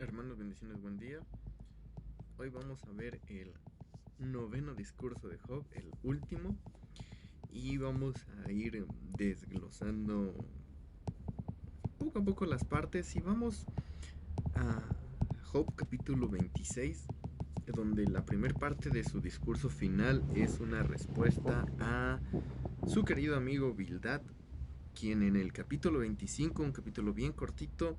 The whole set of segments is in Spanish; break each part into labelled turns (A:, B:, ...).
A: Hermanos, bendiciones, buen día. Hoy vamos a ver el noveno discurso de Job, el último, y vamos a ir desglosando poco a poco las partes y vamos a Job capítulo 26, donde la primera parte de su discurso final es una respuesta a su querido amigo Bildad, quien en el capítulo 25, un capítulo bien cortito,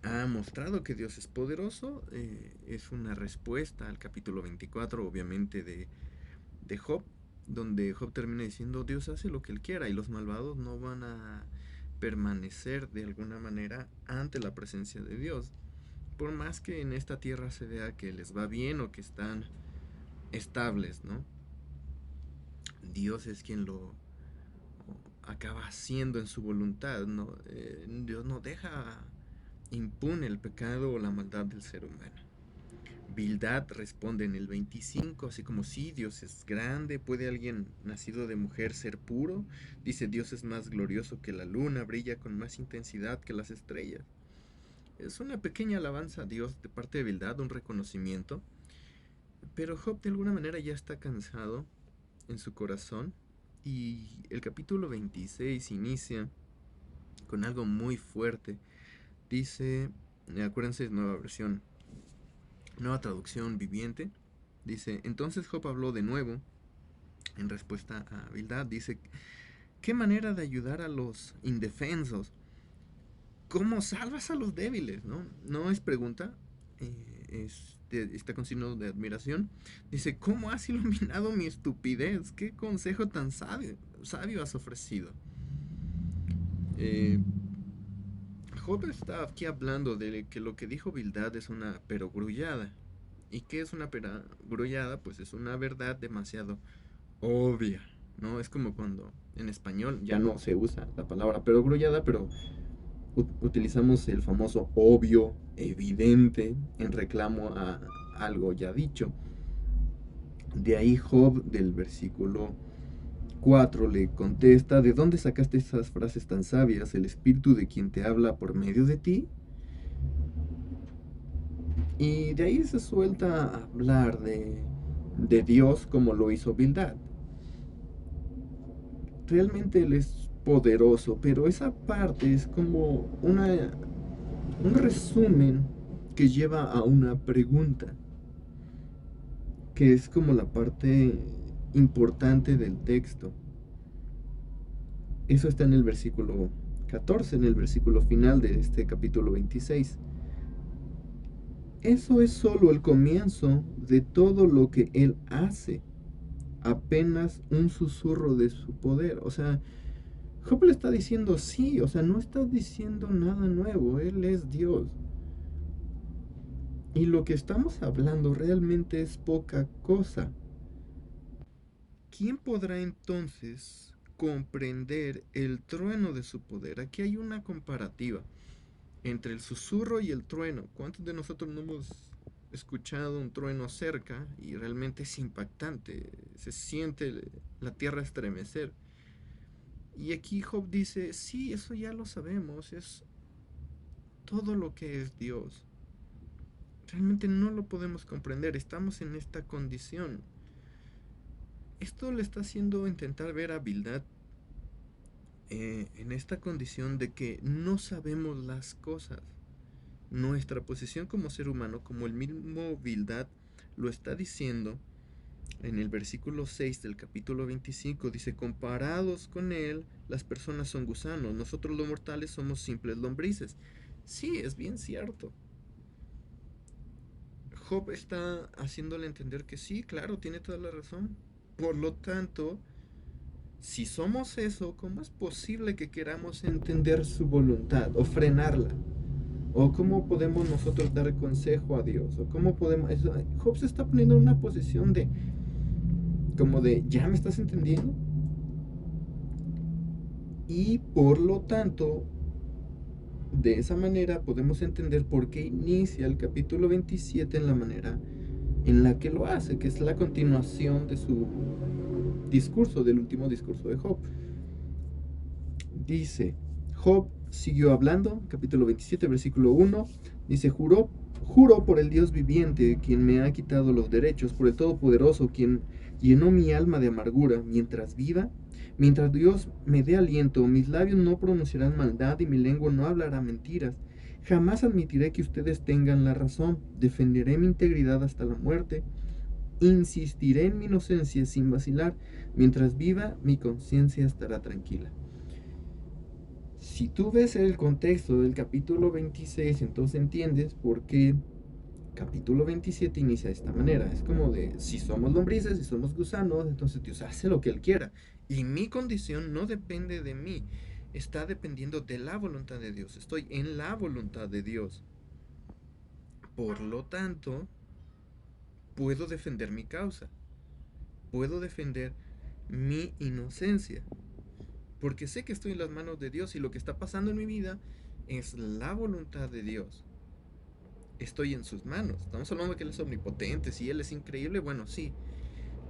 A: ha mostrado que Dios es poderoso. Es una respuesta al capítulo 24, obviamente, de Job, donde Job termina diciendo: Dios hace lo que él quiera y los malvados no van a permanecer de alguna manera ante la presencia de Dios. Por más que en esta tierra se vea que les va bien o que están estables, ¿no? Dios es quien lo acaba haciendo en su voluntad, ¿no? Dios no deja impune el pecado o la maldad del ser humano. Bildad responde en el 25, así como: sí, Dios es grande, ¿puede alguien nacido de mujer ser puro? Dice: Dios es más glorioso que la luna, brilla con más intensidad que las estrellas. Es una pequeña alabanza a Dios de parte de Bildad, un reconocimiento, pero Job de alguna manera ya está cansado en su corazón, y el capítulo 26 inicia con algo muy fuerte. Dice, acuérdense, nueva versión, nueva traducción viviente. Dice: entonces Job habló de nuevo en respuesta a Bildad. Dice: ¿qué manera de ayudar a los indefensos? ¿Cómo salvas a los débiles? No es pregunta, está con signo de admiración. Dice: ¿cómo has iluminado mi estupidez? ¿Qué consejo tan sabio has ofrecido? Eh, Job está aquí hablando de que lo que dijo Bildad es una perogrullada. ¿Y qué es una perogrullada? Pues es una verdad demasiado obvia, ¿no? Es como cuando en español ya no se usa la palabra perogrullada, pero utilizamos el famoso obvio, evidente, en reclamo a algo ya dicho. De ahí Job, del versículo 4, le contesta: ¿de dónde sacaste esas frases tan sabias? ¿El espíritu de quien te habla por medio de ti? Y de ahí se suelta a hablar de Dios como lo hizo Bildad. Realmente Él es poderoso, pero esa parte es como un resumen que lleva a una pregunta, que es como la parte importante del texto. Eso está en el versículo 14, en el versículo final de este capítulo 26. Eso es solo el comienzo de todo lo que Él hace, apenas un susurro de su poder. O sea, Job le está diciendo sí, o sea, no está diciendo nada nuevo, Él es Dios. Y lo que estamos hablando realmente es poca cosa. ¿Quién podrá entonces comprender el trueno de su poder? Aquí hay una comparativa entre el susurro y el trueno. ¿Cuántos de nosotros no hemos escuchado un trueno cerca y realmente es impactante? Se siente la tierra estremecer. Y aquí Job dice: sí, eso ya lo sabemos, es todo lo que es Dios. Realmente no lo podemos comprender, estamos en esta condición. Esto le está haciendo intentar ver a Bildad en esta condición de que no sabemos las cosas. Nuestra posición como ser humano, como el mismo Bildad lo está diciendo en el versículo 6 del capítulo 25, dice: comparados con él, las personas son gusanos, nosotros los mortales somos simples lombrices. Sí, es bien cierto. Job está haciéndole entender que sí, claro, tiene toda la razón. Por lo tanto, si somos eso, ¿cómo es posible que queramos entender su voluntad o frenarla? ¿O cómo podemos nosotros dar consejo a Dios? ¿O cómo podemos...? Job se está poniendo en una posición de... como de, ¿ya me estás entendiendo? Y por lo tanto, de esa manera podemos entender por qué inicia el capítulo 27 en la manera en la que lo hace, que es la continuación de su discurso, del último discurso de Job. Dice: Job siguió hablando, capítulo 27, versículo 1. Dice, juro por el Dios viviente, quien me ha quitado los derechos, por el Todopoderoso, quien llenó mi alma de amargura, mientras viva, mientras Dios me dé aliento, mis labios no pronunciarán maldad y mi lengua no hablará mentiras. Jamás admitiré que ustedes tengan la razón, defenderé mi integridad hasta la muerte, insistiré en mi inocencia sin vacilar, mientras viva mi conciencia estará tranquila. Si tú ves el contexto del capítulo 26, entonces entiendes por qué capítulo 27 inicia de esta manera. Es como de, si somos lombrices, si somos gusanos, entonces Dios hace lo que Él quiera. Y mi condición no depende de mí, está dependiendo de la voluntad de Dios. Estoy en la voluntad de Dios. Por lo tanto, puedo defender mi causa, puedo defender mi inocencia, porque sé que estoy en las manos de Dios y lo que está pasando en mi vida es la voluntad de Dios. Estoy en sus manos. Estamos hablando de que Él es omnipotente, si Él es increíble, bueno, sí,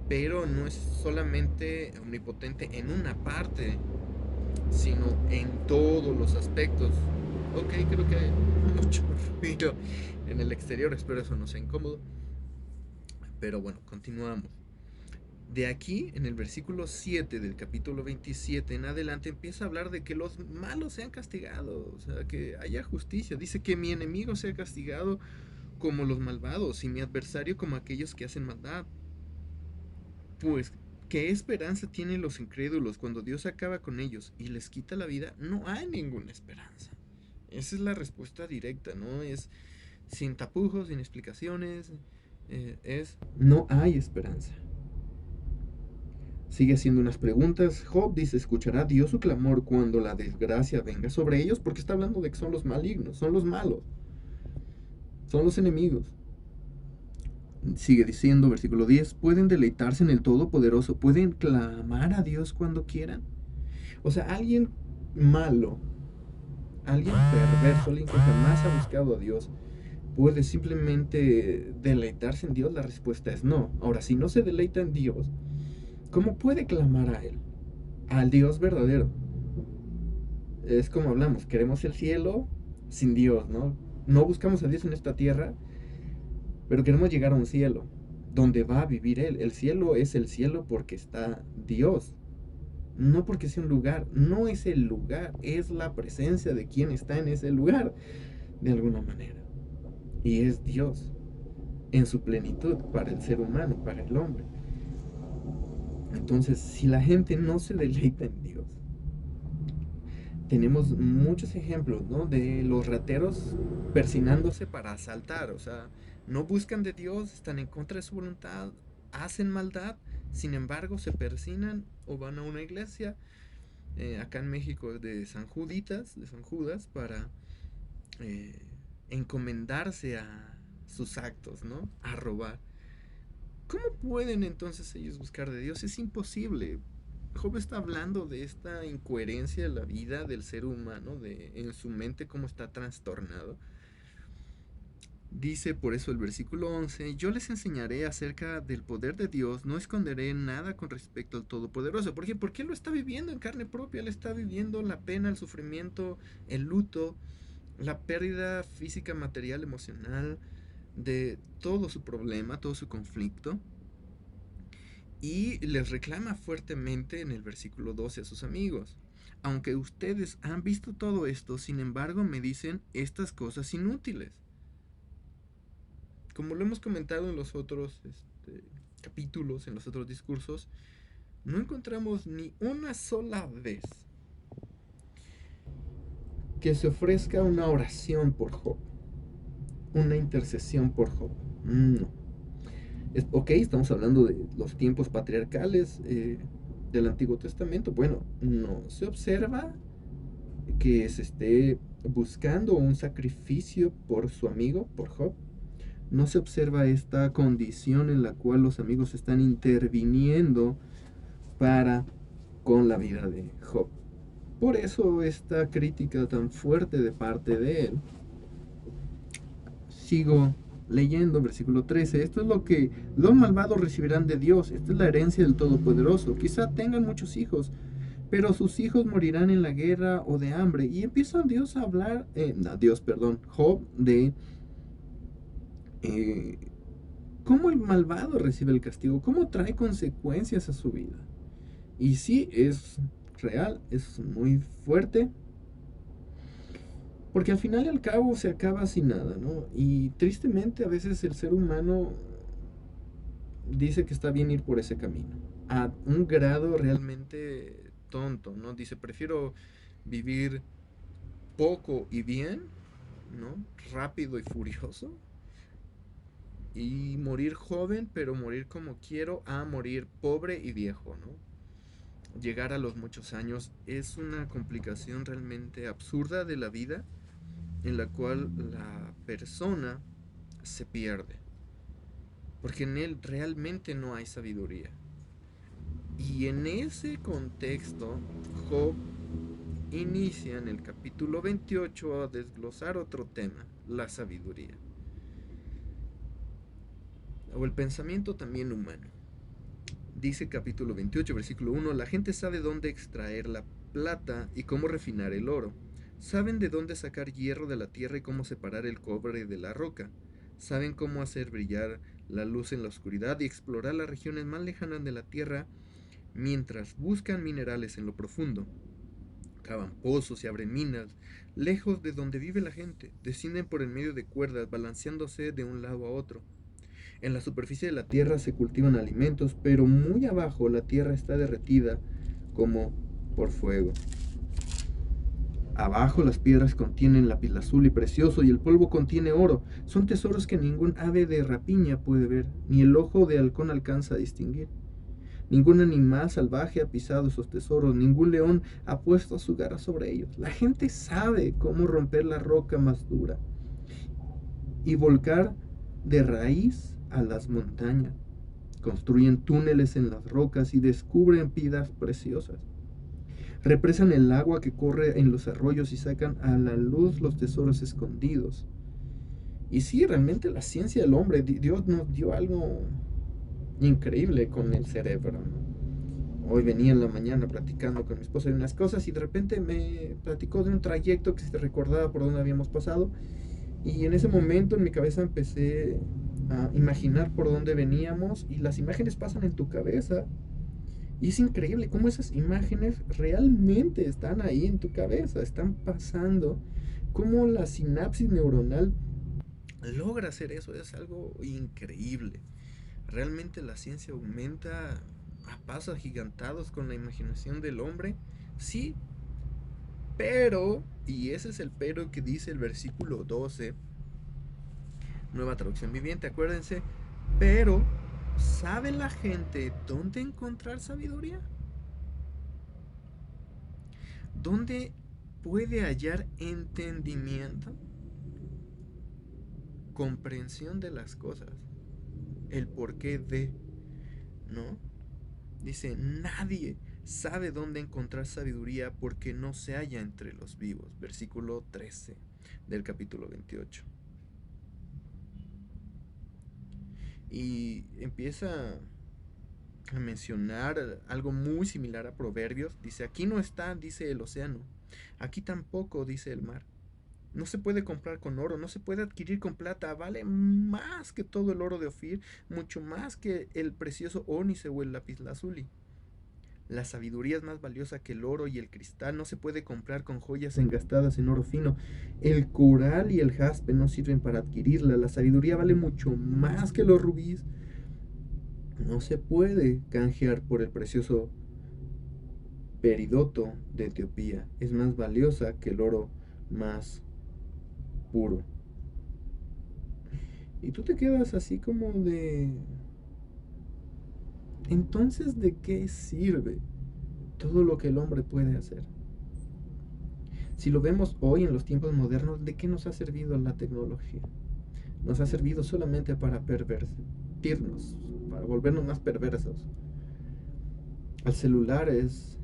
A: pero no es solamente omnipotente en una parte, sino en todos los aspectos. Ok, creo que hay mucho ruido en el exterior, espero eso no sea incómodo. Pero bueno, continuamos. De aquí, en el versículo 7 del capítulo 27 en adelante, empieza a hablar de que los malos sean castigados, o sea, que haya justicia. Dice que mi enemigo sea castigado como los malvados y mi adversario como aquellos que hacen maldad. Pues, ¿qué esperanza tienen los incrédulos cuando Dios acaba con ellos y les quita la vida? No hay ninguna esperanza. Esa es la respuesta directa, ¿no? Es sin tapujos, sin explicaciones. No hay esperanza. Sigue haciendo unas preguntas. Job dice, ¿escuchará Dios su clamor cuando la desgracia venga sobre ellos? Porque está hablando de que son los malignos, son los malos, son los enemigos. Sigue diciendo, versículo 10, ¿pueden deleitarse en el Todopoderoso? ¿Pueden clamar a Dios cuando quieran? O sea, alguien malo, alguien perverso, alguien que jamás ha buscado a Dios, ¿puede simplemente deleitarse en Dios? La respuesta es no. Ahora, si no se deleita en Dios, ¿cómo puede clamar a Él? Al Dios verdadero. Es como hablamos, queremos el cielo sin Dios, ¿no? No buscamos a Dios en esta tierra, pero queremos llegar a un cielo donde va a vivir Él. El cielo es el cielo porque está Dios, no porque sea un lugar. No es el lugar, es la presencia de quien está en ese lugar, de alguna manera. Y es Dios en su plenitud para el ser humano, para el hombre. Entonces, si la gente no se deleita en Dios, tenemos muchos ejemplos, ¿no? De los rateros persinándose para asaltar, o sea, no buscan de Dios, están en contra de su voluntad, hacen maldad, sin embargo se persinan o van a una iglesia, acá en México de San Juditas, de San Judas, para eh, encomendarse a sus actos, ¿no? A robar. ¿Cómo pueden entonces ellos buscar de Dios? Es imposible. Job está hablando de esta incoherencia de la vida del ser humano, de en su mente cómo está trastornado. Dice por eso el versículo 11, yo les enseñaré acerca del poder de Dios, no esconderé nada con respecto al Todopoderoso. ¿Por qué? Porque Él lo está viviendo en carne propia, Él está viviendo la pena, el sufrimiento, el luto, la pérdida física, material, emocional, de todo su problema, todo su conflicto. Y les reclama fuertemente en el versículo 12 a sus amigos. Aunque ustedes han visto todo esto, sin embargo me dicen estas cosas inútiles. Como lo hemos comentado en los otros capítulos, en los otros discursos, no encontramos ni una sola vez que se ofrezca una oración por Job, una intercesión por Job. No. Ok, estamos hablando de los tiempos patriarcales del Antiguo Testamento. Bueno, no se observa que se esté buscando un sacrificio por su amigo, por Job. No se observa esta condición en la cual los amigos están interviniendo para con la vida de Job. Por eso esta crítica tan fuerte de parte de él. Sigo leyendo, versículo 13. Esto es lo que los malvados recibirán de Dios. Esta es la herencia del Todopoderoso. Quizá tengan muchos hijos, pero sus hijos morirán en la guerra o de hambre. Y empieza Dios a hablar, no, Dios, perdón, Job, de eh, cómo el malvado recibe el castigo, cómo trae consecuencias a su vida. Y sí, es real, es muy fuerte, porque al final y al cabo se acaba sin nada, ¿no? Y tristemente a veces el ser humano dice que está bien ir por ese camino, a un grado realmente tonto, ¿no? Dice, prefiero vivir poco y bien, ¿no? Rápido y furioso, y morir joven, pero morir como quiero, a morir pobre y viejo, ¿no? Llegar a los muchos años es una complicación realmente absurda de la vida en la cual la persona se pierde, porque en él realmente no hay sabiduría. Y en ese contexto, Job inicia en el capítulo 28 a desglosar otro tema, la sabiduría, o el pensamiento también humano. Dice capítulo 28, versículo 1, la gente sabe dónde extraer la plata y cómo refinar el oro. Saben de dónde sacar hierro de la tierra y cómo separar el cobre de la roca. Saben cómo hacer brillar la luz en la oscuridad y explorar las regiones más lejanas de la tierra mientras buscan minerales en lo profundo. Cavan pozos y abren minas, lejos de donde vive la gente. Descienden por el medio de cuerdas, balanceándose de un lado a otro. En la superficie de la tierra se cultivan alimentos, pero muy abajo la tierra está derretida como por fuego. Abajo las piedras contienen lapislázuli precioso y el polvo contiene oro. Son tesoros que ningún ave de rapiña puede ver, ni el ojo de halcón alcanza a distinguir. Ningún animal salvaje ha pisado esos tesoros, ningún león ha puesto su garra sobre ellos. La gente sabe cómo romper la roca más dura y volcar de raíz a las montañas. Construyen túneles en las rocas y descubren piedras preciosas. Represan el agua que corre en los arroyos y sacan a la luz los tesoros escondidos. Y sí, realmente la ciencia del hombre, Dios nos dio algo increíble con el cerebro, ¿no? Hoy venía en la mañana platicando con mi esposa de unas cosas y de repente me platicó de un trayecto que se recordaba por donde habíamos pasado. Y en ese momento en mi cabeza empecé a imaginar por dónde veníamos y las imágenes pasan en tu cabeza. Y es increíble cómo esas imágenes realmente están ahí en tu cabeza, están pasando, cómo la sinapsis neuronal logra hacer eso, es algo increíble. Realmente la ciencia aumenta a pasos agigantados con la imaginación del hombre, sí, pero, y ese es el pero que dice el versículo 12, nueva traducción viviente, acuérdense, pero, ¿sabe la gente dónde encontrar sabiduría? ¿Dónde puede hallar entendimiento? Comprensión de las cosas, el porqué de, ¿no? Dice, nadie sabe dónde encontrar sabiduría porque no se halla entre los vivos. Versículo 13 del capítulo 28. Y empieza a mencionar algo muy similar a Proverbios. Dice, aquí no está, dice el océano. Aquí tampoco, dice el mar. No se puede comprar con oro, no se puede adquirir con plata. Vale más que todo el oro de Ofir, mucho más que el precioso ónice o el lapislázuli. La sabiduría es más valiosa que el oro y el cristal. No se puede comprar con joyas engastadas en oro fino. El coral y el jaspe no sirven para adquirirla. La sabiduría vale mucho más que los rubíes. No se puede canjear por el precioso peridoto de Etiopía. Es más valiosa que el oro más puro. Y tú te quedas así como de... Entonces, ¿de qué sirve todo lo que el hombre puede hacer? Si lo vemos hoy en los tiempos modernos, ¿de qué nos ha servido la tecnología? Nos ha servido solamente para pervertirnos, para volvernos más perversos. El celular es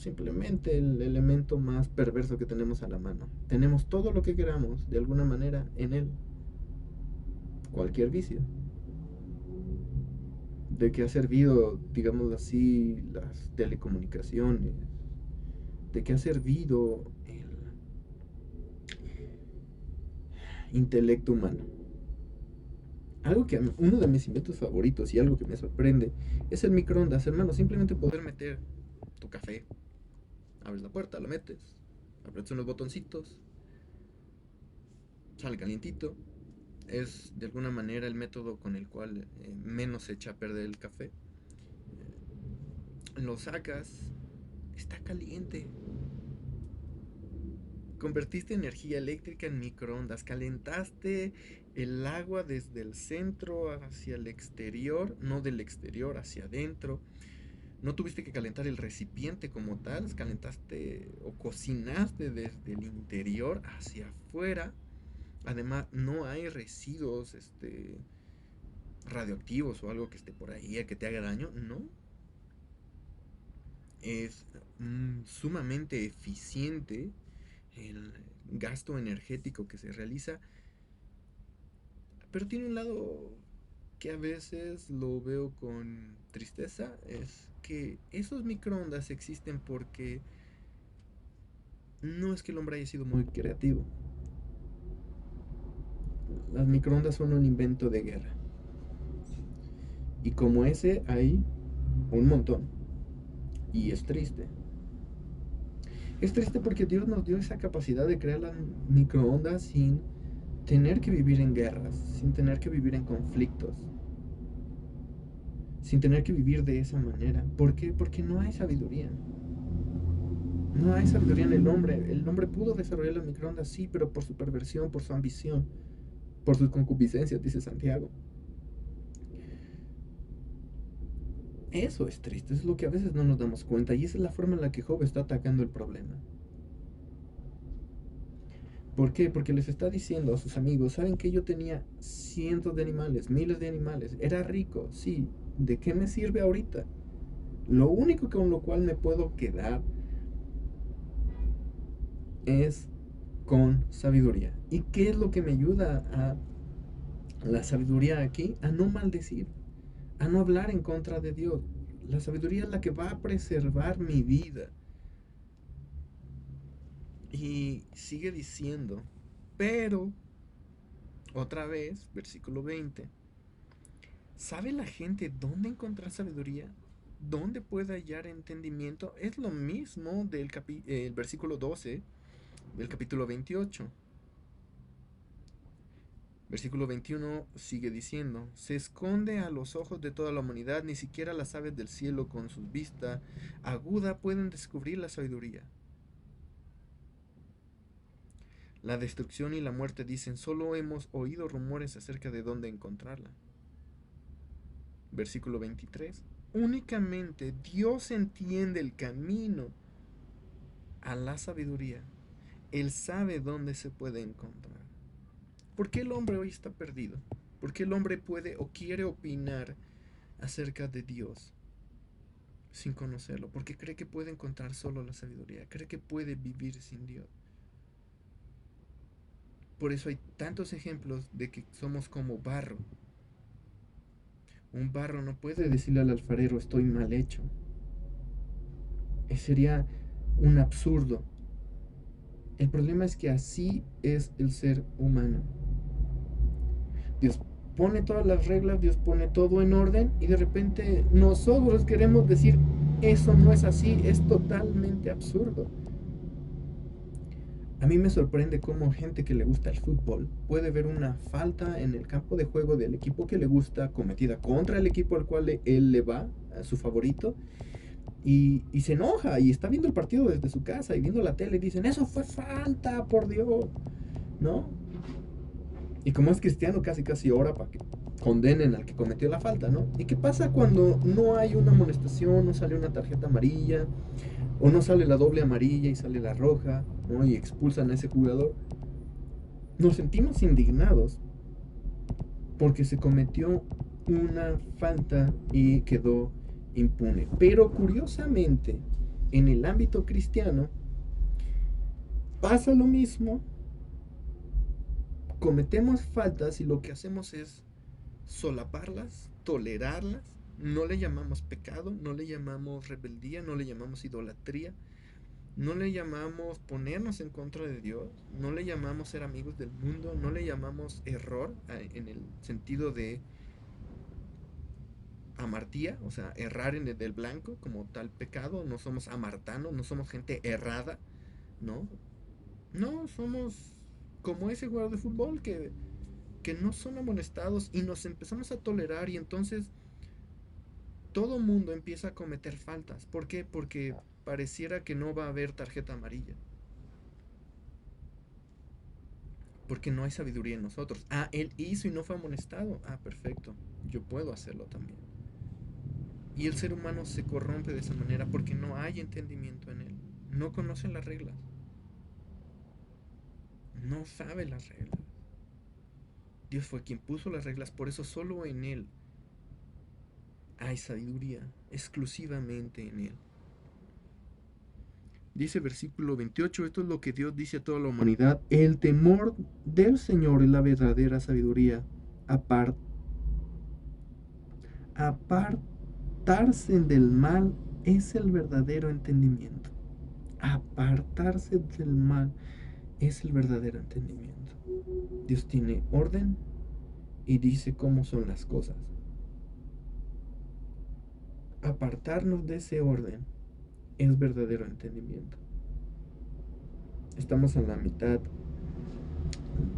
A: simplemente el elemento más perverso que tenemos a la mano. Tenemos todo lo que queramos, de alguna manera, en él. Cualquier vicio. de qué ha servido, digamos así, las telecomunicaciones, de qué ha servido el intelecto humano. Algo que uno de mis inventos favoritos y algo que me sorprende es el microondas, hermano. Simplemente poder meter tu café, abres la puerta, lo metes, aprietas unos botoncitos, sale calientito. Es de alguna manera el método con el cual menos se echa a perder el café. Lo sacas, está caliente. Convertiste energía eléctrica en microondas, calentaste el agua desde el centro hacia el exterior, no del exterior hacia adentro. No tuviste que calentar el recipiente como tal, calentaste o cocinaste desde el interior hacia afuera. Además, no hay residuos radioactivos o algo que esté por ahí que te haga daño, no. Es sumamente eficiente el gasto energético que se realiza, pero tiene un lado que a veces lo veo con tristeza, es que esos microondas existen porque no es que el hombre haya sido muy creativo. Las microondas son un invento de guerra. Y como ese hay un montón. Y es triste. Es triste porque Dios nos dio esa capacidad de crear las microondas sin tener que vivir en guerras, sin tener que vivir en conflictos, sin tener que vivir de esa manera. ¿Por qué? Porque no hay sabiduría. No hay sabiduría en el hombre. El hombre pudo desarrollar las microondas, sí, pero por su perversión, por su ambición, por sus concupiscencias, dice Santiago. Eso es triste, es lo que a veces no nos damos cuenta y esa es la forma en la que Job está atacando el problema. ¿Por qué? Porque les está diciendo a sus amigos, ¿saben que yo tenía cientos de animales, miles de animales? Era rico, sí. ¿De qué me sirve ahorita? Lo único con lo cual me puedo quedar es con sabiduría. ¿Y qué es lo que me ayuda a la sabiduría aquí? A no maldecir, a no hablar en contra de Dios. La sabiduría es la que va a preservar mi vida. Y sigue diciendo, pero, otra vez, versículo 20, ¿sabe la gente dónde encontrar sabiduría? ¿Dónde puede hallar entendimiento? Es lo mismo del el versículo 12 del capítulo 28. Versículo 21 sigue diciendo, se esconde a los ojos de toda la humanidad, ni siquiera las aves del cielo con su vista aguda pueden descubrir la sabiduría. La destrucción y la muerte dicen, solo hemos oído rumores acerca de dónde encontrarla. Versículo 23. Únicamente Dios entiende el camino a la sabiduría. Él sabe dónde se puede encontrar. ¿Por qué el hombre hoy está perdido? ¿Por qué el hombre puede o quiere opinar acerca de Dios sin conocerlo? Porque cree que puede encontrar solo la sabiduría. Cree que puede vivir sin Dios. Por eso hay tantos ejemplos de que somos como barro. Un barro no puede decirle al alfarero estoy mal hecho. Sería un absurdo. El problema es que así es el ser humano. Dios pone todas las reglas, Dios pone todo en orden y de repente nosotros queremos decir eso no es así, es totalmente absurdo. A mí me sorprende cómo gente que le gusta el fútbol puede ver una falta en el campo de juego del equipo que le gusta cometida contra el equipo al cual él le va, a su favorito, y se enoja y está viendo el partido desde su casa y viendo la tele y dicen, eso fue falta, por Dios, ¿no? Y como es cristiano, casi ora para que condenen al que cometió la falta, ¿no? ¿Y qué pasa cuando no hay una amonestación, no sale una tarjeta amarilla, o no sale la doble amarilla y sale la roja, ¿no? Y expulsan a ese jugador? Nos sentimos indignados porque se cometió una falta y quedó impune. Pero curiosamente, en el ámbito cristiano, pasa lo mismo. Cometemos faltas y lo que hacemos es solaparlas, tolerarlas No le llamamos pecado, no le llamamos rebeldía, no le llamamos idolatría, no le llamamos ponernos en contra de Dios, no le llamamos ser amigos del mundo, no le llamamos error en el sentido de amartía, o sea, errar en el del blanco como tal pecado, no somos amartanos, no somos gente errada, ¿no? No, somos como ese jugador de fútbol que no son amonestados y nos empezamos a tolerar y entonces todo mundo empieza a cometer faltas. ¿Por qué? Porque pareciera que no va a haber tarjeta amarilla. Porque no hay sabiduría en nosotros. Ah, él hizo y no fue amonestado. Ah, perfecto. Yo puedo hacerlo también. Y el ser humano se corrompe de esa manera porque no hay entendimiento en él. No conoce las reglas. No sabe las reglas. Dios fue quien puso las reglas. Por eso solo en él hay sabiduría. Exclusivamente en él. Dice versículo 28, esto es lo que Dios dice a toda la humanidad. El temor del Señor es la verdadera sabiduría. Apar- Apartarse del mal es el verdadero entendimiento. Apartarse del mal es el verdadero entendimiento. Dios tiene orden y dice cómo son las cosas. Apartarnos de ese orden es verdadero entendimiento. Estamos a la mitad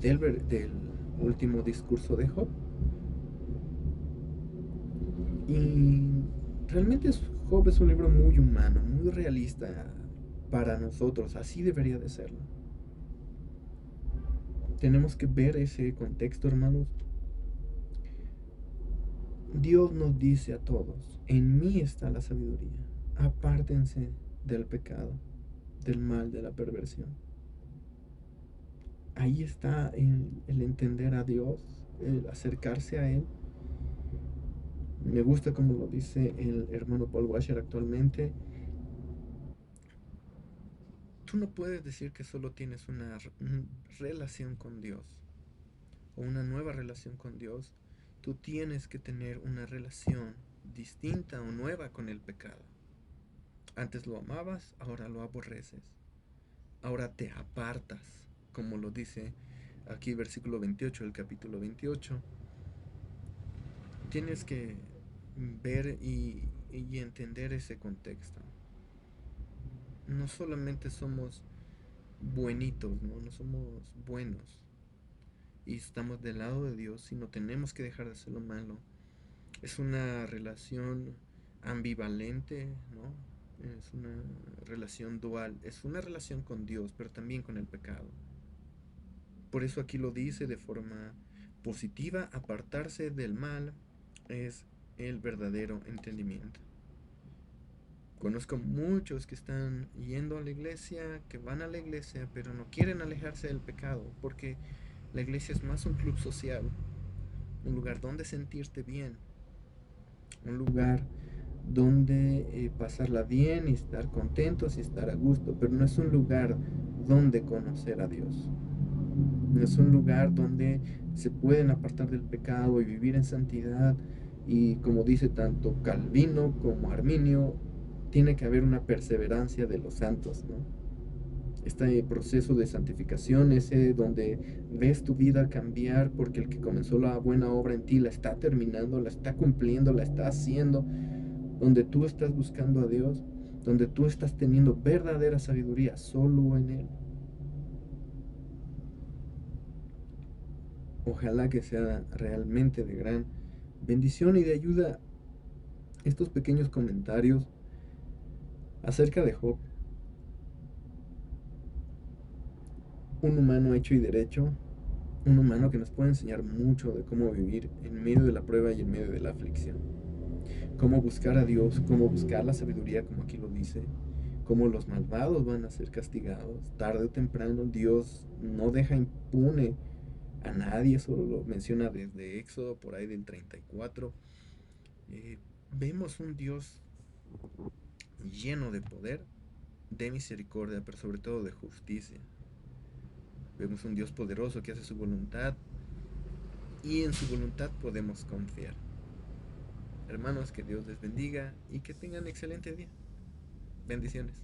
A: del último discurso de Job. Y realmente Job es un libro muy humano, muy realista para nosotros. Así debería de serlo. Tenemos que ver ese contexto, hermanos. Dios nos dice a todos, en mí está la sabiduría. Apártense del pecado, del mal, de la perversión. Ahí está el entender a Dios, el acercarse a Él. Me gusta como lo dice el hermano Paul Washer actualmente. Tú no puedes decir que solo tienes una relación con Dios o una nueva relación con Dios. Tú tienes que tener una relación distinta o nueva con el pecado. Antes lo amabas, ahora lo aborreces. Ahora te apartas, como lo dice aquí versículo 28 del capítulo 28. Tienes que ver y entender ese contexto. No solamente somos buenitos, ¿no? No somos buenos y estamos del lado de Dios, sino tenemos que dejar de hacer lo malo. Es una relación ambivalente, ¿no? Es una relación dual, es una relación con Dios, pero también con el pecado. Por eso aquí lo dice de forma positiva, apartarse del mal es el verdadero entendimiento. Conozco muchos que están yendo a la iglesia, que van a la iglesia, pero no quieren alejarse del pecado, porque la iglesia es más un club social, un lugar donde sentirte bien, un lugar donde pasarla bien y estar contentos y estar a gusto, pero no es un lugar donde conocer a Dios. No es un lugar donde se pueden apartar del pecado y vivir en santidad. Y como dice tanto Calvino como Arminio, tiene que haber una perseverancia de los santos, ¿no? Este proceso de santificación, ese donde ves tu vida cambiar porque el que comenzó la buena obra en ti la está terminando, la está cumpliendo, la está haciendo, donde tú estás buscando a Dios, donde tú estás teniendo verdadera sabiduría solo en Él. Ojalá que sea realmente de gran bendición y de ayuda estos pequeños comentarios acerca de Job, un humano hecho y derecho, un humano que nos puede enseñar mucho de cómo vivir en medio de la prueba y en medio de la aflicción, cómo buscar a Dios, cómo buscar la sabiduría, como aquí lo dice, cómo los malvados van a ser castigados, tarde o temprano Dios no deja impune a nadie, solo lo menciona desde Éxodo por ahí del 34. Eh, Vemos un Dios lleno de poder, de misericordia, pero sobre todo de justicia. Vemos un Dios poderoso que hace su voluntad y en su voluntad podemos confiar. Hermanos, que Dios les bendiga y que tengan excelente día. Bendiciones.